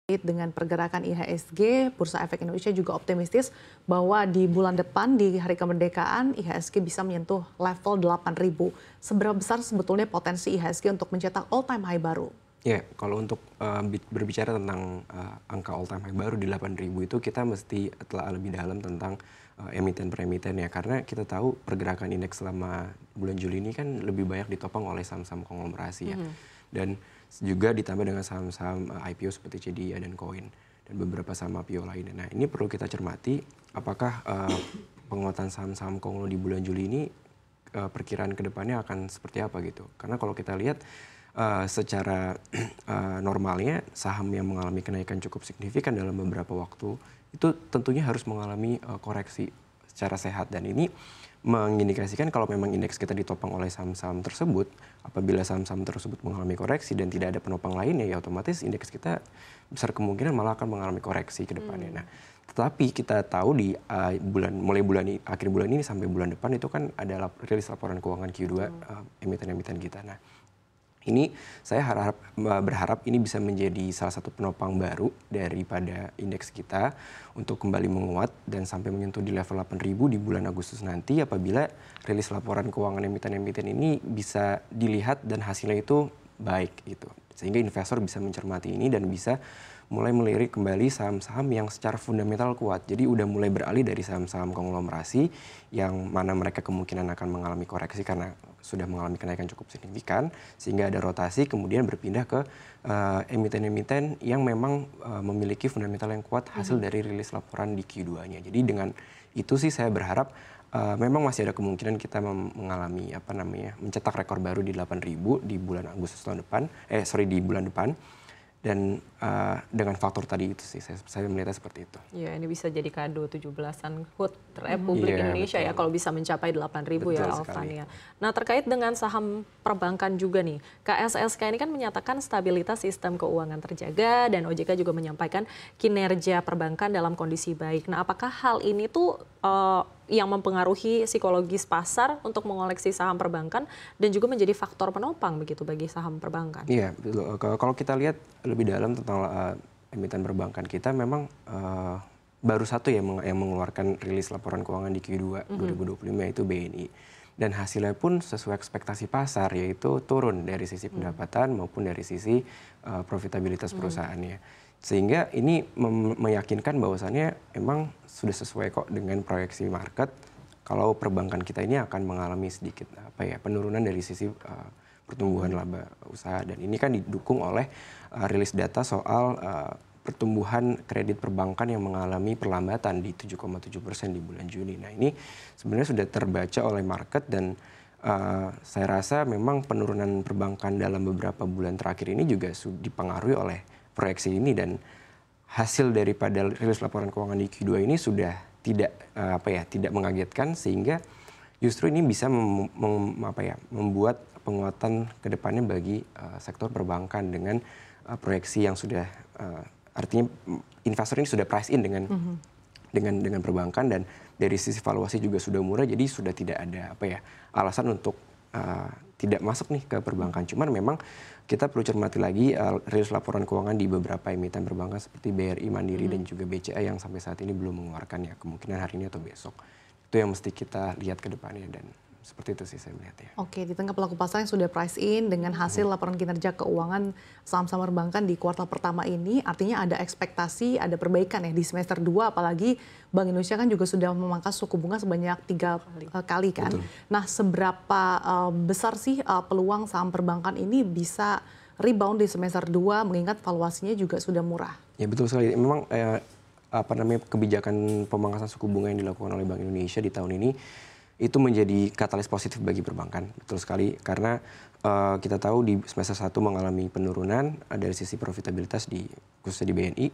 Dengan pergerakan IHSG, Bursa Efek Indonesia juga optimistis bahwa di bulan depan di hari kemerdekaan IHSG bisa menyentuh level 8.000. Seberapa besar sebetulnya potensi IHSG untuk mencetak all time high baru? Ya, kalau untuk berbicara tentang angka all time high baru di 8.000 itu kita mesti telah lebih dalam tentang emiten per emiten ya, karena kita tahu pergerakan indeks selama bulan Juli ini kan lebih banyak ditopang oleh saham-saham konglomerasi ya. Dan juga ditambah dengan saham-saham IPO seperti CDIA dan Koin dan beberapa saham IPO lainnya. Nah, ini perlu kita cermati apakah penguatan saham-saham konglo di bulan Juli ini perkiraan kedepannya akan seperti apa gitu. Karena kalau kita lihat secara normalnya saham yang mengalami kenaikan cukup signifikan dalam beberapa waktu itu tentunya harus mengalami koreksi secara sehat, dan ini mengindikasikan kalau memang indeks kita ditopang oleh saham-saham tersebut, apabila saham-saham tersebut mengalami koreksi dan tidak ada penopang lainnya, ya otomatis indeks kita besar kemungkinan malah akan mengalami koreksi ke depannya. Nah, tetapi kita tahu di akhir bulan ini sampai bulan depan itu kan ada rilis laporan keuangan Q2 emiten-emiten kita. Nah, ini saya berharap ini bisa menjadi salah satu penopang baru daripada indeks kita untuk kembali menguat dan sampai menyentuh di level 8.000 di bulan Agustus nanti apabila rilis laporan keuangan emiten-emiten ini bisa dilihat dan hasilnya itu baik gitu. Sehingga investor bisa mencermati ini dan bisa mulai melirik kembali saham-saham yang secara fundamental kuat. Jadi udah mulai beralih dari saham-saham konglomerasi yang mana mereka kemungkinan akan mengalami koreksi karena sudah mengalami kenaikan cukup signifikan, sehingga ada rotasi kemudian berpindah ke emiten-emiten yang memang memiliki fundamental yang kuat hasil dari rilis laporan di Q2-nya. Jadi dengan itu sih saya berharap memang masih ada kemungkinan kita mengalami mencetak rekor baru di 8.000 di bulan Agustus tahun depan, di bulan depan. Dan dengan faktor tadi itu sih saya melihatnya seperti itu. Ya, ini bisa jadi kado 17-an HUT Republik Indonesia betul. Ya kalau bisa mencapai 8.000 ya Alvan ya. Nah, terkait dengan saham perbankan juga nih, KSSK ini kan menyatakan stabilitas sistem keuangan terjaga dan OJK juga menyampaikan kinerja perbankan dalam kondisi baik. Nah, apakah hal ini tuh yang mempengaruhi psikologis pasar untuk mengoleksi saham perbankan dan juga menjadi faktor penopang begitu bagi saham perbankan? Iya, betul. Kalau kita lihat lebih dalam tentang emiten perbankan kita, memang baru satu yang mengeluarkan rilis laporan keuangan di Q2 2025 yaitu BNI. Dan hasilnya pun sesuai ekspektasi pasar, yaitu turun dari sisi pendapatan maupun dari sisi profitabilitas perusahaannya. Sehingga ini meyakinkan bahwasannya emang sudah sesuai kok dengan proyeksi market kalau perbankan kita ini akan mengalami sedikit penurunan dari sisi pertumbuhan laba usaha, dan ini kan didukung oleh rilis data soal pertumbuhan kredit perbankan yang mengalami perlambatan di 7,7% di bulan Juni. Nah, ini sebenarnya sudah terbaca oleh market dan saya rasa memang penurunan perbankan dalam beberapa bulan terakhir ini juga dipengaruhi oleh proyeksi ini, dan hasil daripada rilis laporan keuangan di Q2 ini sudah tidak mengagetkan, sehingga justru ini bisa membuat penguatan ke depannya bagi sektor perbankan dengan proyeksi yang sudah artinya investor ini sudah price in dengan perbankan, dan dari sisi valuasi juga sudah murah, jadi sudah tidak ada alasan untuk tidak masuk nih ke perbankan. Cuman memang kita perlu cermati lagi rilis laporan keuangan di beberapa emiten perbankan seperti BRI, Mandiri dan juga BCA yang sampai saat ini belum mengeluarkan ya, kemungkinan hari ini atau besok. Itu yang mesti kita lihat ke depannya, dan seperti itu sih saya melihatnya. Oke, di tengah pelaku pasar yang sudah price in dengan hasil laporan kinerja keuangan saham-saham perbankan di kuartal pertama ini, artinya ada ekspektasi, ada perbaikan ya di semester 2, apalagi Bank Indonesia kan juga sudah memangkas suku bunga sebanyak 3 kali kan. Betul. Nah, seberapa besar sih peluang saham perbankan ini bisa rebound di semester 2 mengingat valuasinya juga sudah murah? Ya betul sekali. Memang kebijakan pemangkasan suku bunga yang dilakukan oleh Bank Indonesia di tahun ini itu menjadi katalis positif bagi perbankan, betul sekali, karena kita tahu di semester 1 mengalami penurunan dari sisi profitabilitas khususnya di BNI.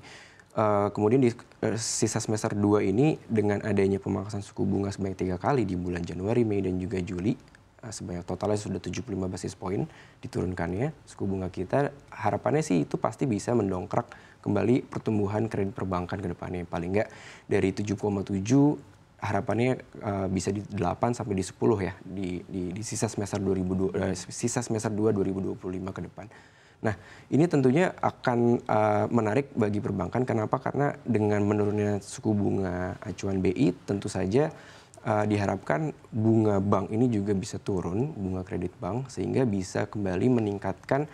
Kemudian di sisa semester 2 ini dengan adanya pemangkasan suku bunga sebanyak 3 kali di bulan Januari, Mei dan juga Juli, sebanyak totalnya sudah 75 basis poin diturunkannya suku bunga kita. Harapannya sih itu pasti bisa mendongkrak kembali pertumbuhan kredit perbankan ke depannya, paling nggak dari 7,7 harapannya bisa di 8 sampai di 10 ya di sisa semester 2 2025 ke depan. Nah, ini tentunya akan menarik bagi perbankan. Kenapa? Karena dengan menurunnya suku bunga acuan BI, tentu saja diharapkan bunga bank ini juga bisa turun, bunga kredit bank, sehingga bisa kembali meningkatkan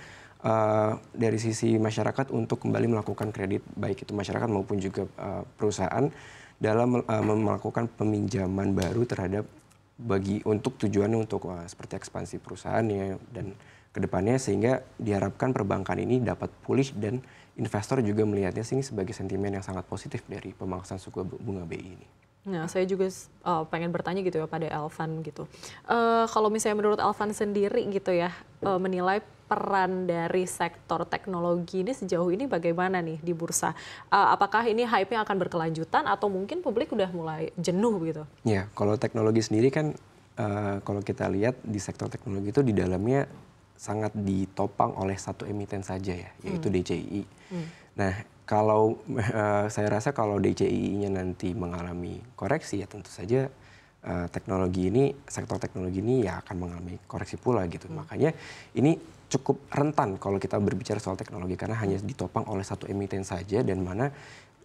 dari sisi masyarakat untuk kembali melakukan kredit, baik itu masyarakat maupun juga perusahaan, dalam melakukan peminjaman baru terhadap untuk tujuannya untuk seperti ekspansi perusahaannya dan kedepannya, sehingga diharapkan perbankan ini dapat pulih dan investor juga melihatnya sini sebagai sentimen yang sangat positif dari pemangkasan suku bunga BI ini. Nah, saya juga pengen bertanya gitu ya pada Elvan gitu. Kalau misalnya menurut Elvan sendiri gitu ya, menilai peran dari sektor teknologi ini sejauh ini bagaimana nih di bursa? Apakah ini hype-nya akan berkelanjutan atau mungkin publik udah mulai jenuh gitu? Ya, kalau teknologi sendiri kan kalau kita lihat di sektor teknologi itu di dalamnya sangat ditopang oleh satu emiten saja ya, yaitu DCII. Nah, kalau saya rasa kalau DCII-nya nanti mengalami koreksi, ya tentu saja sektor teknologi ini ya akan mengalami koreksi pula gitu. Makanya ini cukup rentan kalau kita berbicara soal teknologi, karena hanya ditopang oleh satu emiten saja, dan mana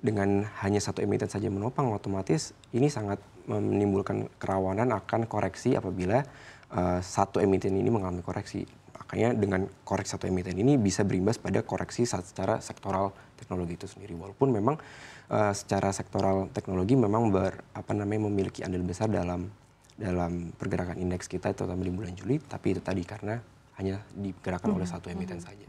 dengan hanya satu emiten saja menopang, otomatis ini sangat menimbulkan kerawanan akan koreksi apabila satu emiten ini mengalami koreksi. Makanya dengan koreksi satu emiten ini bisa berimbas pada koreksi secara sektoral teknologi itu sendiri. Walaupun memang secara sektoral teknologi memang memiliki andil besar dalam pergerakan indeks kita, terutama di bulan Juli, tapi itu tadi karena hanya digerakkan oleh satu emiten saja.